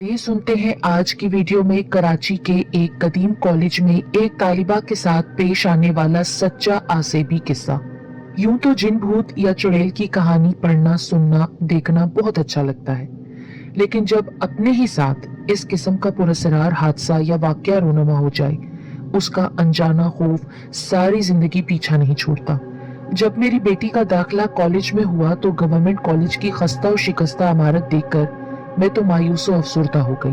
ये सुनते हैं आज की वीडियो में कराची के एक कदीम कॉलेज में एक तालिबा के साथ पेश आने वाला सच्चा आसेबी किस्सा। यूं तो जिन भूत या चुड़ैल की कहानी पढ़ना, सुनना, देखना बहुत अच्छा लगता है, लेकिन जब अपने ही साथ इस किस्म का पुरस्कार हादसा या वाकया रोनुमा हो जाए, उसका अनजाना खौफ सारी जिंदगी पीछा नहीं छोड़ता। जब मेरी बेटी का दाखिला कॉलेज में हुआ तो गवर्नमेंट कॉलेज की खस्ता और शिकस्ता इमारत देखकर मैं तो मायूस और अफसुर्दा हो गई,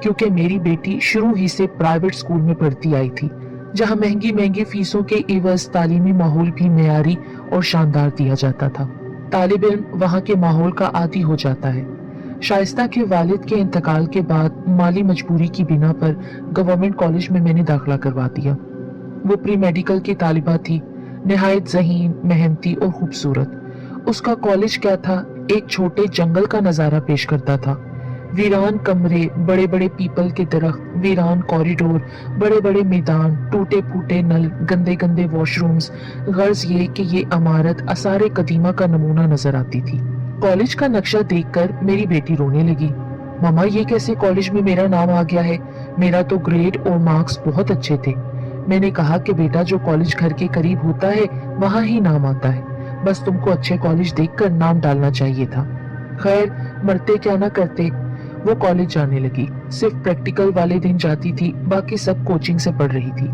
क्योंकि मेरी बेटी शुरू ही से प्राइवेट स्कूल में पढ़ती आई थी, जहां महंगी महंगी फीसों के एवज तालीमी माहौल भी मेयारी और शानदार दिया जाता था। तालिब इल्म वहां के माहौल का आदी हो जाता है। शाइस्ता के वालिद के इंतकाल के बाद माली मजबूरी की बिना पर गवर्नमेंट कॉलेज में मैंने दाखिला करवा दिया। वो प्री मेडिकल की तालिबा थी, निहायत ज़हीन, मेहनती और खूबसूरत। उसका कॉलेज क्या था, एक छोटे जंगल का नजारा पेश करता था। वीरान कमरे, बड़े बड़े पीपल के दरख्त, वीरान कॉरिडोर, बड़े बड़े मैदान, टूटे फूटे नल, गंदे गंदे वॉशरूम्स। गर्ज ये कि ये इमारत आसारे कदीमा का नमूना नजर आती थी। कॉलेज का नक्शा देखकर मेरी बेटी रोने लगी। मामा, ये कैसे कॉलेज में मेरा नाम आ गया है? मेरा तो ग्रेड और मार्क्स बहुत अच्छे थे। मैंने कहा कि बेटा, जो कॉलेज घर के करीब होता है वहां ही नाम आता है, बस तुमको अच्छे कॉलेज देखकर नाम डालना चाहिए था। खैर, मरते क्या ना करते, वो कॉलेज जाने लगी। सिर्फ प्रैक्टिकल वाले दिन जाती थी, बाकी सब कोचिंग से पढ़ रही थी।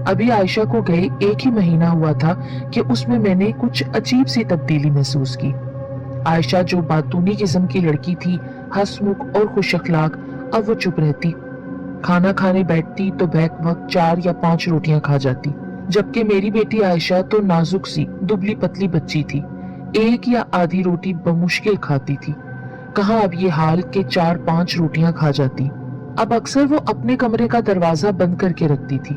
अभी आयशा को गए एक ही महीना हुआ था कि उसमें मैंने कुछ अजीब सी तब्दीली महसूस की। आयशा जो बातूनी किस्म की लड़की थी, हंसमुख और खुश अखलाक, अब वो चुप रहती। खाना खाने बैठती तो बैक वक्त 4 या 5 रोटियां खा जाती, जबकि मेरी बेटी आयशा तो नाजुक सी दुबली पतली बच्ची थी, 1 या आधी रोटी बमुश्किल खाती थी। कहाँ अब ये हाल के 4-5 रोटियां खा जाती। अब अक्सर वो अपने कमरे का दरवाजा बंद करके रखती थी।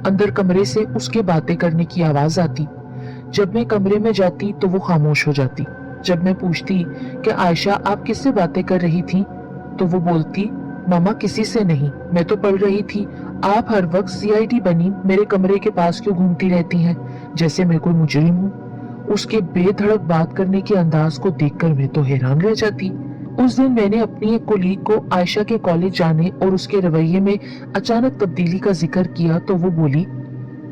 अंदर कमरे से उसके बातें करने की आवाज आती। जब मैं कमरे में जाती तो वो खामोश हो जाती। जब मैं पूछती कि आयशा, आप किससे बातें कर रही थी, तो वो बोलती, मामा, किसी से नहीं, मैं तो पढ़ रही थी। आप हर वक्त सीआईडी बनी मेरे कमरे के पास क्यों घूमती रहती हैं, जैसे मैं कोई मुजरिम हूँ। उसके बेधड़क बात करने के अंदाज को देखकर मैं तो हैरान रह जाती। उस दिन मैंने अपनी एक कोलीग को आयशा के कॉलेज जाने और उसके रवैये में अचानक तब्दीली का जिक्र किया तो वो बोली,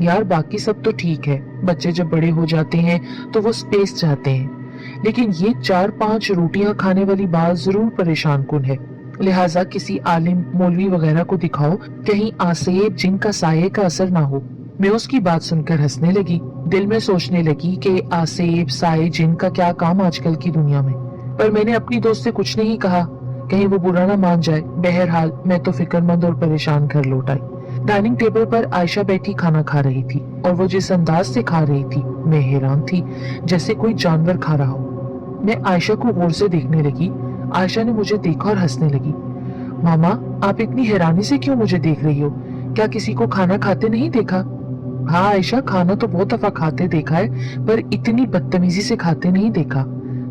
यार, बाकी सब तो ठीक है, बच्चे जब बड़े हो जाते हैं तो वो स्पेस चाहते हैं, लेकिन ये 4-5 रोटियां खाने वाली बात जरूर परेशान कुन है। लिहाजा किसी आलिम, मौलवी वगैरह को दिखाओ, कहीं आसेब, जिन का साये का असर ना हो। मैं उसकी बात सुनकर हंसने लगी। दिल में सोचने लगी कि आसेब, साये, जिन का क्या काम आजकल की दुनिया में। पर मैंने अपनी दोस्त से कुछ नहीं कहा, कहीं वो बुरा ना मान जाए। बहरहाल मैं तो फिक्रमंद और परेशान घर लौट आई। डाइनिंग टेबल पर आयशा बैठी खाना खा रही थी, और वो जिस अंदाज से खा रही थी, मैं हैरान थी, जैसे कोई जानवर खा रहा हो। मैं आयशा को गौर से देखने लगी। आयशा ने मुझे देखा और हंसने लगी। मामा, आप इतनी हैरानी से क्यों मुझे देख रही हो? क्या किसी को खाना खाते नहीं देखा? हाँ आयशा, खाना तो बहुत दफा खाते देखा है, पर इतनी बदतमीजी से खाते नहीं देखा।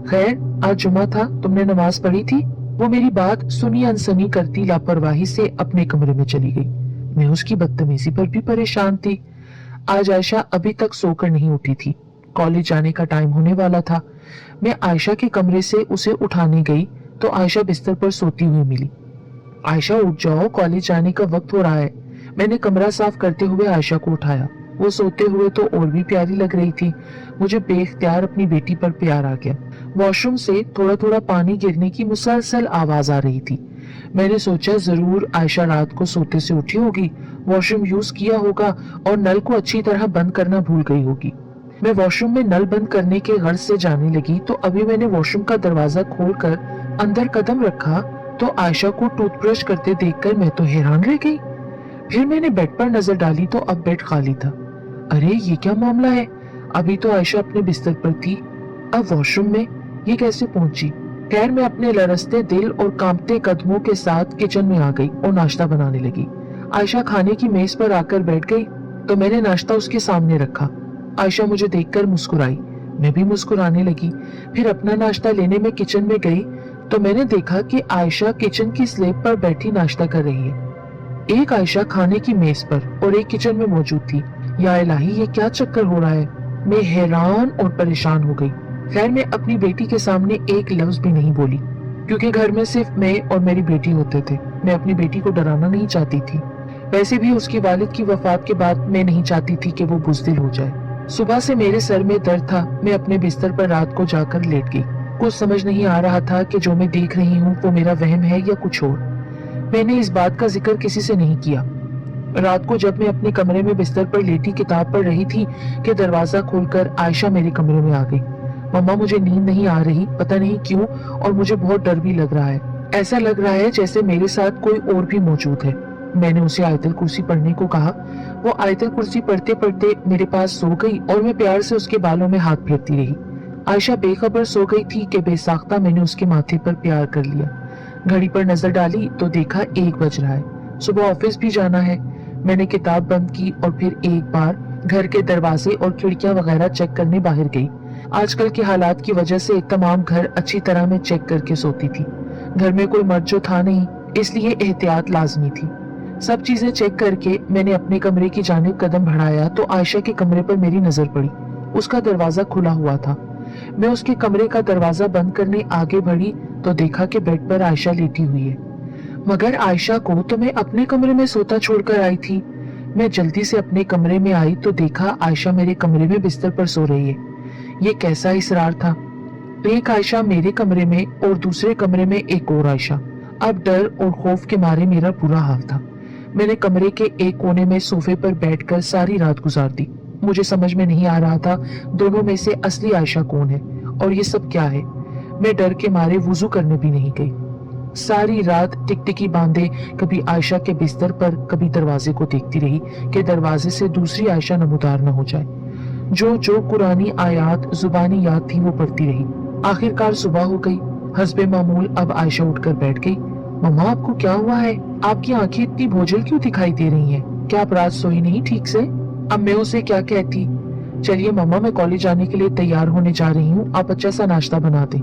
खैर, आज जुमा था, तुमने नमाज पढ़ी थी? वो मेरी बात सुनी अनसुनी करती लापरवाही से अपने कमरे में चली गई। मैं उसकी बदतमीजी पर भी परेशान थी। आज आयशा अभी तक सोकर नहीं उठी थी। कॉलेज जाने का टाइम होने वाला था। मैं आयशा के कमरे से उसे उठाने गई तो आयशा बिस्तर पर सोती हुई मिली। आयशा, उठ जाओ, कॉलेज जाने का वक्त हो रहा है। मैंने कमरा साफ करते हुए आयशा को उठाया। वो सोते हुए तो और भी प्यारी लग रही थी। मुझे बेख्तियार अपनी बेटी पर प्यार आ गया। वॉशरूम से थोड़ा थोड़ा पानी गिरने की मुसलसल आवाज आ रही थी। मैंने सोचा जरूर आयशा रात को सोते से उठी होगी, वॉशरूम यूज किया होगा और नल को अच्छी तरह बंद करना भूल गई होगी। मैं वॉशरूम में नल बंद करने के गर्ज से जाने लगी तो अभी मैंने वॉशरूम का दरवाजा खोलकर अंदर कदम रखा तो आयशा को टूथब्रश करते देखकर मैं तो हैरान रह गई। फिर मैंने बेड पर नजर डाली तो अब बेड खाली था। अरे, ये क्या मामला है? अभी तो आयशा अपने बिस्तर पर थी, अब वॉशरूम में ये कैसे पहुंची? खैर, मैं अपने लरसते दिल और कांपते कदमों के साथ किचन में आ गई और नाश्ता बनाने लगी। आयशा खाने की मेज पर आकर बैठ गई तो मैंने नाश्ता उसके सामने रखा। आयशा मुझे देखकर मुस्कुराई, मैं भी मुस्कुराने लगी। फिर अपना नाश्ता लेने में किचन में गई तो मैंने देखा कि आयशा किचन की स्लैब पर बैठी नाश्ता कर रही है। एक आयशा खाने की मेज पर और एक किचन में मौजूद थी। या इलाही, ये क्या चक्कर हो रहा है? मैं हैरान और परेशान हो गई। खैर, मैं अपनी बेटी के सामने एक लफ्ज भी नहीं बोली। क्योंकि घर में सिर्फ मैं और मेरी बेटी होते थे। मैं अपनी बेटी को डराना नहीं चाहती थी। वैसे भी उसकी वालिद की वफात के बाद मैं नहीं चाहती थी कि वो बुज़दिल हो जाए। सुबह से मेरे सर में दर्द था। मैं अपने बिस्तर पर रात को जाकर लेट गई। कुछ समझ नहीं आ रहा था कि जो मैं देख रही हूँ वो मेरा वहम है या कुछ और। मैंने इस बात का जिक्र किसी से नहीं किया। रात को जब मैं अपने कमरे में बिस्तर पर लेटी किताब पढ़ रही थी कि दरवाजा खोलकर आयशा मेरे कमरे में आ गई। मम्मा, मुझे नींद नहीं आ रही, पता नहीं क्यों, और मुझे बहुत डर भी लग रहा है। ऐसा लग रहा है जैसे मेरे साथ कोई और भी मौजूद है। मैंने उसे आयतल कुर्सी पढ़ने को कहा। वो आयतल कुर्सी पढ़ते पढ़ते मेरे पास सो गई और मैं प्यार से उसके बालों में हाथ फेरती रही। आयशा बेखबर सो गई थी कि बेसाख्ता मैंने उसके माथे पर प्यार कर लिया। घड़ी पर नजर डाली तो देखा 1 बज रहा है। सुबह ऑफिस भी जाना है। मैंने किताब बंद की और फिर एक बार घर के दरवाजे और खिड़कियां वगैरह चेक करने बाहर गई। आजकल के हालात की वजह से तमाम घर अच्छी तरह में चेक करके सोती थी। घर में कोई मर्द जो था नहीं, इसलिए एहतियात लाजमी थी। सब चीजें चेक करके मैंने अपने कमरे की जानिब कदम बढ़ाया तो आयशा के कमरे पर मेरी नजर पड़ी। उसका दरवाजा खुला हुआ था। मैं उसके कमरे का दरवाजा बंद करने आगे बढ़ी तो देखा कि बेड पर आयशा लेटी हुई है। मगर आयशा को तो मैं अपने कमरे में सोता छोड़कर आई थी। मैं जल्दी से अपने कमरे में आई तो देखा आयशा मेरे कमरे में बिस्तर पर सो रही है। ये कैसा इसरार था। एक आयशा मेरे कमरे में और दूसरे कमरे में एक और आयशा। अब डर और खौफ के मारे मेरा बुरा हाल था। मैंने कमरे के एक कोने में सोफे पर बैठकर सारी रात गुजार दी। मुझे समझ में नहीं आ रहा था दोनों में से असली आयशा कौन है और ये सब क्या है। मैं डर के मारे वुजू करने भी नहीं गई। सारी रात टिकटिकी बांधे कभी आयशा के बिस्तर पर कभी दरवाजे को देखती रही कि दरवाजे से दूसरी आयशा नमूदार न हो जाए। जो कुरानी आयात जुबानी याद थी वो पढ़ती रही। आखिरकार सुबह हो गई। हस्बे मामूल अब आयशा उठकर बैठ गई। मम्मा, आपको क्या हुआ है? आपकी आंखें इतनी बोझल क्यों दिखाई दे रही हैं? क्या आप रात सोई नहीं ठीक से? अब मैं उसे क्या कहती। चलिए मम्मा, मैं कॉलेज जाने के लिए तैयार होने जा रही हूँ, आप अच्छा सा नाश्ता बना दें।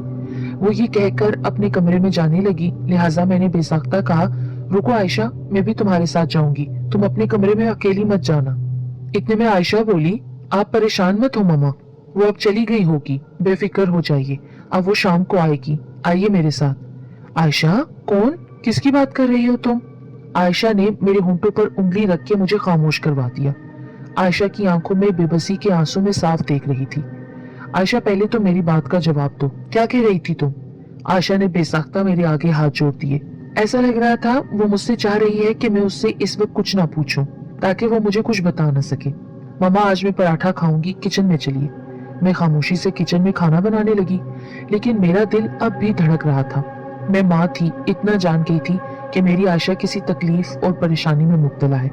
वो ये कहकर अपने कमरे में जाने लगी। लिहाजा मैंने बेसाख्ता कहा, रुको आयशा, मैं भी तुम्हारे साथ जाऊंगी, तुम अपने कमरे में अकेली मत जाना। इतने में आयशा बोली, आप परेशान मत हो मम्मा, वो अब चली गई होगी, बेफिक्र हो जाइए, अब वो शाम को आएगी, आइए मेरे साथ। आयशा, कौन? किसकी बात कर रही हो तुम? आयशा ने मेरे होंठों पर उंगली रख के मुझे खामोश करवा दिया। आयशा की आंखों में बेबसी के आंसू में साफ देख रही थी। आयशा, पहले तो मेरी बात का जवाब दो, क्या कह रही थी तुम? आयशा ने बेसाख्ता मेरे आगे हाथ जोड़ दिए। ऐसा लग रहा था वो मुझसे चाह रही है कि मैं उससे इस वक्त कुछ ना पूछूं ताकि वो मुझे कुछ बता न सके। मम्मा, आज मैं पराठा खाऊंगी, किचन में चलिए। मैं खामोशी से किचन में खाना बनाने लगी, लेकिन मेरा दिल अब भी धड़क रहा था। मैं माँ थी, इतना जान गई थी कि मेरी आयशा किसी तकलीफ और परेशानी में मुब्तला है,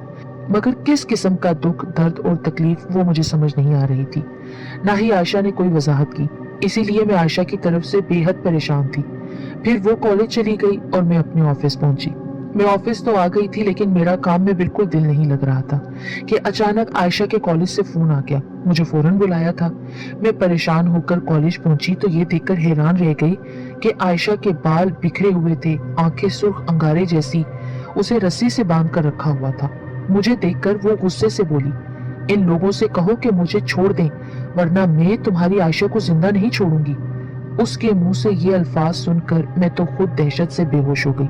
मगर किस किस्म का दुख, दर्द और तकलीफ वो मुझे समझ नहीं आ रही थी। ना ही आयशा ने कोई वजाहत की, इसीलिए मैं आयशा की तरफ से बेहद परेशान थी। फिर वो कॉलेज चली गई और मैं अपने ऑफिस पहुंची। मैं ऑफिस तो आ गई थी, लेकिन मेरा काम में बिल्कुल दिल नहीं लग रहा था कि अचानक आयशा के कॉलेज से फोन आ गया। मुझे फौरन बुलाया था। मैं परेशान होकर कॉलेज पहुंची तो ये देखकर हैरान रह गई कि आयशा के बाल बिखरे हुए थे, आंखें सुर्ख अंगारे जैसी, उसे रस्सी से बांध कर रखा हुआ था। मुझे देखकर वो गुस्से से बोली, इन लोगों से कहो कि मुझे छोड़ दें, वरना मैं तुम्हारी आयशा को जिंदा नहीं छोड़ूंगी। उसके मुंह से ये अल्फाज सुनकर मैं तो खुद दहशत से बेहोश हो गई।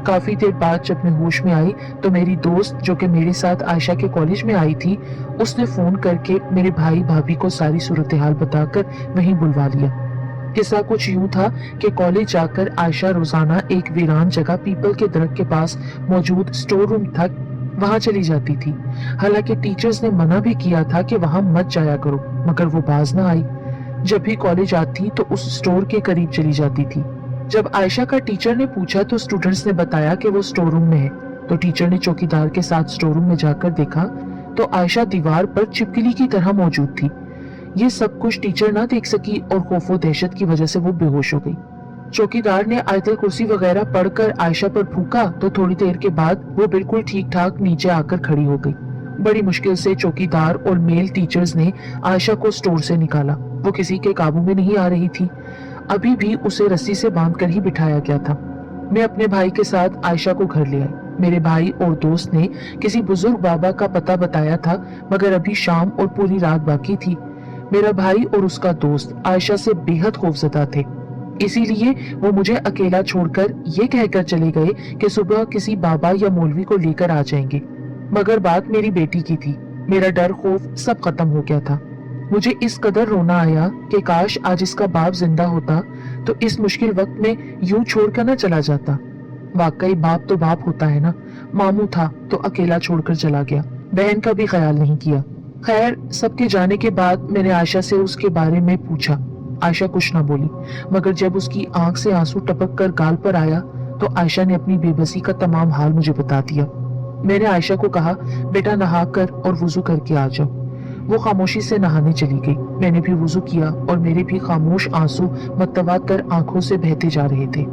काफी देर बाद जब मैं होश में आई तो मेरी दोस्त, जो कि मेरे साथ आयशा के कॉलेज में आई थी, उसने फोन करके मेरे भाई भाभी को सारी सूरत हाल बताकर वहीं बुलवा लिया। किस्सा कुछ यूं था कि कॉलेज जाकर आयशा रोजाना एक वीरान जगह पीपल के दरख्त के पास मौजूद स्टोर रूम तक वहां चली जाती थी। हालांकि टीचर्स ने मना भी किया था कि वहां मत जाया करो, मगर वो बाज ना आई। जब भी कॉलेज आती तो उस स्टोर के करीब चली जाती थी। जब आयशा का टीचर ने पूछा तो स्टूडेंट्स ने बताया कि वो स्टोर रूम में है। तो टीचर ने चौकीदार के साथ स्टोर रूम में जाकर देखा तो आयशा दीवार पर चिपकली की तरह मौजूद थी। ये सब कुछ टीचर ना देख सकी और खौफ व दहशत की वजह से वो बेहोश हो गई। चौकीदार ने आयतल कुर्सी वगैरह पढ़कर आयशा पर फूंका तो थोड़ी देर के बाद वो बिल्कुल ठीक ठाक नीचे आकर खड़ी हो गई। बड़ी मुश्किल से चौकीदार और मेल टीचर्स ने आयशा को स्टोर से निकाला। वो किसी के काबू में नहीं आ रही थी। अभी भी उसे रस्सी से बांधकर ही बिठाया गया था। मैं अपने भाई के साथ आयशा को घर ले आई। मेरे भाई और दोस्त ने किसी बुजुर्ग बाबा का पता बताया था, मगर अभी शाम और पूरी रात बाकी थी। मेरा भाई और उसका दोस्त आयशा से बेहद खौफजदा थे। इसीलिए वो मुझे अकेला छोड़कर ये कहकर चले गए कि सुबह किसी बाबा या मौलवी को लेकर आ जाएंगे। मगर बात मेरी बेटी की थी। मेरा डर खौफ सब खत्म हो गया था। मुझे इस कदर रोना आया कि काश आज इसका बाप जिंदा होता तो इस मुश्किल वक्त में यूं छोड़कर न चला जाता। वाकई बाप तो बाप होता है ना। मामू था तो अकेला छोड़कर चला गया, बहन का भी ख्याल नहीं किया। खैर, सबके जाने के बाद मैंने आयशा से उसके बारे में पूछा। आयशा कुछ ना बोली, मगर जब उसकी आंख से आंसू टपक कर गाल पर आया तो आयशा ने अपनी बेबसी का तमाम हाल मुझे बता दिया। मैंने आयशा को कहा, बेटा नहा कर और वुजू करके आ जाओ। वो खामोशी से नहाने चली गई। मैंने भी वुजू किया और मेरे भी खामोश आंसू मतवातर आंखों से बहते जा रहे थे।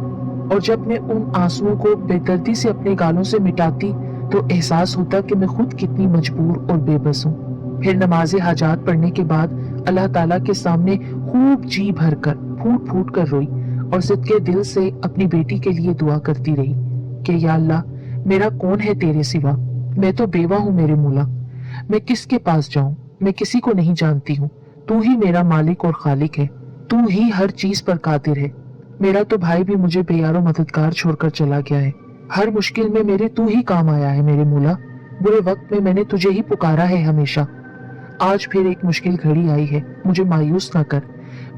और जब मैं उन आंसुओं को बेदर्दी से अपने गालों से मिटाती तो एहसास होता कि मैं खुद कितनी मजबूर और बेबस हूँ। फिर नमाज हाजात पढ़ने के बाद अल्लाह ताला के सामने खूब जी भर कर फूट फूट कर रोई और सदके दिल से अपनी बेटी के लिए दुआ करती रही कि या अल्लाह, मेरा कौन है तेरे सिवा? मैं तो बेवा हूँ मेरे मौला। मैं किसके पास जाऊं? मैं किसी को नहीं जानती हूँ। तू ही मेरा मालिक और खालिक है। तू ही हर चीज पर कादिर है। मेरा तो भाई भी मुझे बेयारो मददगार छोड़कर चला गया है। हर मुश्किल में मेरे तू ही काम आया है मेरे मौला। बुरे वक्त में मैंने तुझे ही पुकारा है हमेशा। आज फिर एक मुश्किल घड़ी आई है, मुझे मायूस ना कर।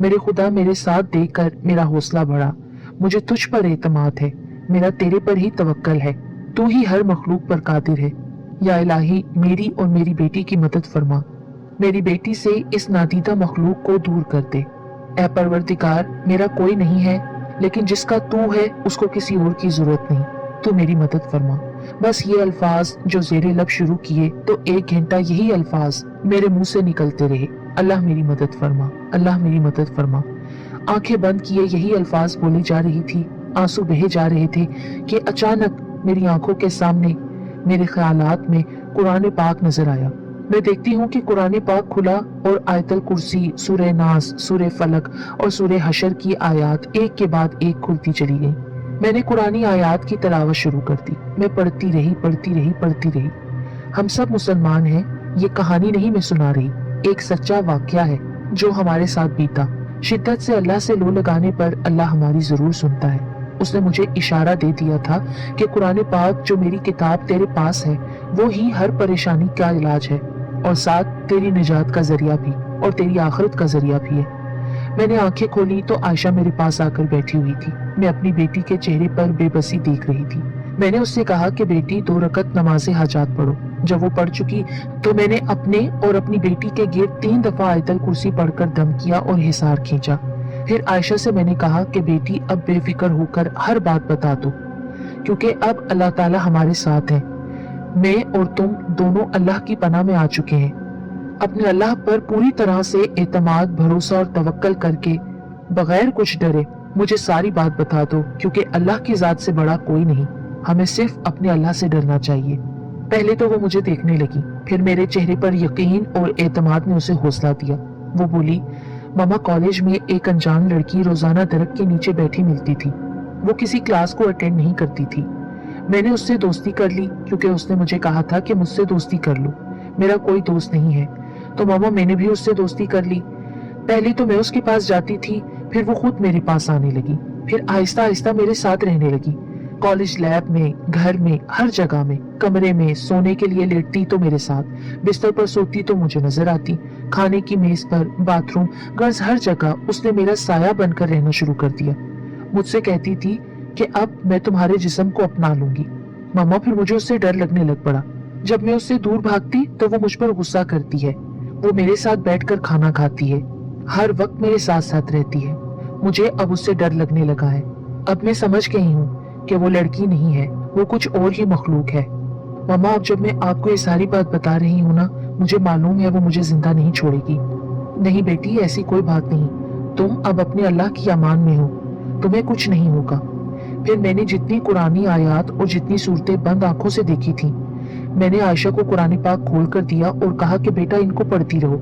मेरे खुदा, मेरे साथ देकर मेरा हौसला बढ़ा। मुझे तुझ पर एतमाद है, मेरा तेरे पर ही तवक्कल है। तू ही हर मखलूक पर कादिर है। या इलाही, मेरी और मेरी बेटी की मदद फरमा। मेरी बेटी से इस नादीदा मखलूक को दूर कर दे। ऐ परवरदिगार, मेरा कोई नहीं है, लेकिन जिसका तू है उसको किसी और की जरूरत नहीं। तू मेरी मदद फरमा। बस ये अल्फाज जो ज़ेरे लब शुरू किए तो 1 घंटा यही अल्फाज मेरे मुंह से निकलते रहे। अल्लाह मेरी मदद फरमा, अल्लाह मेरी मदद फरमा। आंखें बंद किए यही अल्फाज बोली जा रही थी, आंसू बहे जा रहे थे कि अचानक मेरी आंखों के सामने मेरे ख्यालात में कुरान पाक नजर आया। मैं देखती हूँ कि कुरान पाक खुला और आयतल कुर्सी, सूरह नास, सूरह फलक और सूरह हशर की आयत एक के बाद एक खुलती चली गई। मैंने कुरानी आयत की तिलावत शुरू कर दी। मैं पढ़ती रही, पढ़ती रही, पढ़ती रही। हम सब मुसलमान हैं, ये कहानी नहीं मैं सुना रही, एक सच्चा वाकया है जो हमारे साथ बीता। शिद्दत से अल्लाह से लो लगाने पर अल्लाह हमारी जरूर सुनता है। उसने मुझे इशारा दे दिया था कि कुरान पाक जो मेरी किताब तेरे पास है वो ही हर परेशानी का इलाज है और साथ तेरी निजात का जरिया भी और तेरी आखिरत का जरिया भी है। मैंने आंखें खोली तो आयशा मेरे पास आकर बैठी हुई थी। मैं अपनी बेटी के चेहरे पर बेबसी देख रही थी। मैंने उससे कहा कि बेटी 2 रकत नमाज हाजात पढ़ो। जब वो पढ़ चुकी तो मैंने अपने और अपनी बेटी के गिर्द 3 दफा आयतल कुर्सी पढ़कर दम किया और हिसार खींचा। फिर आयशा से मैंने कहा कि बेटी अब बेफिक्र होकर हर बात बता दो, क्योंकि अब अल्लाह ताला हमारे साथ है। मैं और तुम दोनों अल्लाह की पनाह में आ चुके हैं। अपने अल्लाह पर पूरी तरह से एतमाद, भरोसा और तवक्कल करके बगैर कुछ डरे मुझे सारी बात बता दो, क्योंकि अल्लाह की जात से बड़ा कोई नहीं। हमें सिर्फ अपने अल्लाह से डरना चाहिए। पहले तो वो मुझे देखने लगी, फिर मेरे चेहरे पर यकीन और एतमाद ने उसे हौसला दिया। वो बोली, मामा, कॉलेज में एक अनजान लड़की रोजाना दरख्त के नीचे बैठी मिलती थी। वो किसी क्लास को अटेंड नहीं करती थी। मैंने उससे दोस्ती कर ली क्योंकि उसने मुझे कहा था कि मुझसे दोस्ती कर लो। मेरा कोई दोस्त नहीं है, तो मामा मैंने भी उससे दोस्ती कर ली। पहले तो मैं उसके पास जाती थी, फिर वो खुद मेरे पास आने लगी, फिर आहिस्ता आहिस्ता मेरे साथ रहने लगी। कॉलेज लैब में, घर में, हर जगह में, कमरे में सोने के लिए लेटती तो मेरे साथ, बिस्तर पर सोती तो मुझे नजर आती, खाने की मेज पर, बाथरूम, गर्ल्स, हर जगह उसने मेरा साया बनकर रहना शुरू कर दिया। मुझसे कहती थी कि अब मैं तुम्हारे जिस्म को अपना लूंगी। मामा, फिर मुझे उससे डर लगने लग पड़ा। जब मैं उससे दूर भागती तो वो मुझ पर गुस्सा करती है। वो मेरे साथ बैठकर खाना खाती है, हर वक्त मेरे साथ साथ रहती है। मुझे अब उससे डर लगने लगा है। अब मैं समझ गई हूँ कि वो लड़की नहीं है, वो कुछ और ही मखलूक है। मामा, अब जब मैं आपको ये सारी बात बता रही हूँ ना, मुझे मालूम है वो मुझे जिंदा नहीं छोड़ेगी। नहीं बेटी, ऐसी कोई बात नहीं। तुम अब अपने अल्लाह की अमान में हो, तुम्हें कुछ नहीं होगा। फिर मैंने जितनी कुरानी आयत और जितनी सूरतें बंद आंखों से देखी थी, मैंने आयशा को कुरान पाक खोल कर दिया और कहा कि बेटा इनको पढ़ती रहो।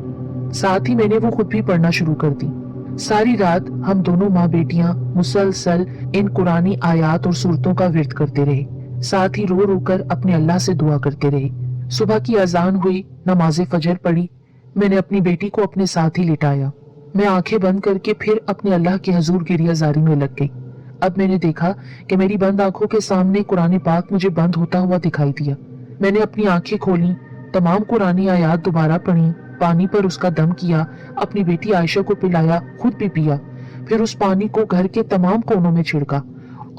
साथ ही मैंने वो खुद भी पढ़ना शुरू कर दी। सारी रात हम दोनों माँ बेटियां मुसलसल इन कुरानी आयत और सूरतों का विर्द करते रहे, साथ ही रो रो कर अपने अल्लाह से दुआ करते रहे। सुबह की अजान हुई, नमाज फजर पढ़ी। मैंने अपनी बेटी को अपने साथ ही लिटाया। मैं आंखें बंद करके फिर अपने अल्लाह के हजूर गिरियाजारी में लग गई। अब मैंने देखा कि मेरी बंद आंखों के सामने कुरान पाक मुझे बंद होता हुआ दिखाई दिया। मैंने अपनी आंखें खोली, तमाम कुरानी आयात दोबारा पढ़ी, पानी पर उसका दम किया, अपनी बेटी आयशा को पिलाया, खुद भी पिया, फिर उस पानी को घर के तमाम कोनों में छिड़का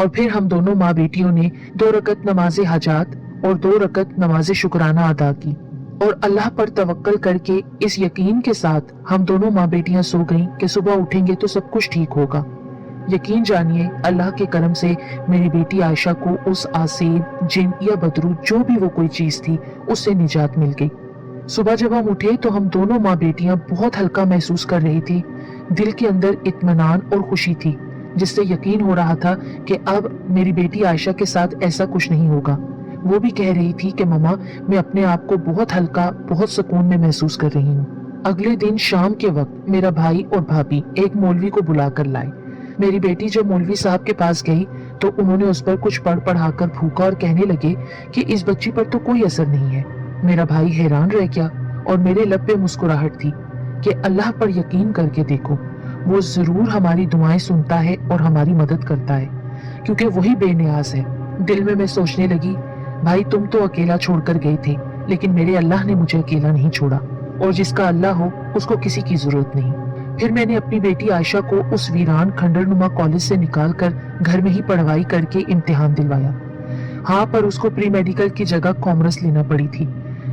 और फिर हम दोनों माँ बेटियों ने 2 रकत नमाज हाजात और 2 रकत नमाज शुक्राना अदा की और अल्लाह पर तवक्कल करके इस यकीन के साथ हम दोनों माँ बेटियां सो गईं कि सुबह उठेंगे तो सब कुछ ठीक होगा। यकीन जानिए अल्लाह के करम से मेरी बेटी आयशा को उस आसेब, जिन या बदरू जो भी वो कोई चीज थी उससे निजात मिल गई। सुबह जब हम उठे तो हम दोनों माँ बेटियां बहुत हल्का महसूस कर रही थी। दिल के अंदर इत्मीनान और खुशी थी, जिससे यकीन हो रहा था कि अब मेरी बेटी आयशा के साथ ऐसा कुछ नहीं होगा। वो भी कह रही थी कि मम्मा, मैं अपने आप को बहुत हल्का, बहुत सुकून में महसूस कर रही हूँ। अगले दिन शाम के वक्त मेरा भाई और भाभी एक मौलवी को बुला कर लाए। मेरी बेटी जब मौलवी साहब के पास गई तो उन्होंने उस पर कुछ पढ़ाकर फूका और कहने लगे कि इस बच्ची पर तो कोई असर नहीं है। मेरा भाई हैरान रह गया और मेरे लब पे मुस्कुराहट थी कि अल्लाह पर यकीन करके देखो, वो जरूर हमारी दुआएं सुनता है और हमारी मदद करता है, क्योंकि वही बेनियाज है। दिल में मैं सोचने लगी, भाई तुम तो अकेला छोड़कर गए थे, लेकिन मेरे अल्लाह ने मुझे अकेला नहीं छोड़ा, और जिसका अल्लाह हो उसको किसी की जरूरत नहीं। फिर मैंने अपनी बेटी आयशा को उस वीरान खंडरनुमा कॉलेज से निकालकर घर में ही पढ़वाई करके इम्तिहान दिलवाया। हाँ, पर उसको प्री मेडिकल की जगह कॉमर्स लेना पड़ी थी,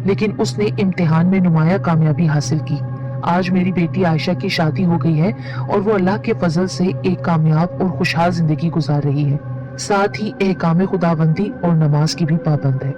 लेकिन उसने इम्तिहान में नुमाया कामयाबी हासिल की। आज मेरी बेटी आयशा की शादी हो गई है और वो अल्लाह के फजल से एक कामयाब और खुशहाल जिंदगी गुजार रही है। साथ ही एहकाम खुदाबंदी और नमाज की भी पाबंद है।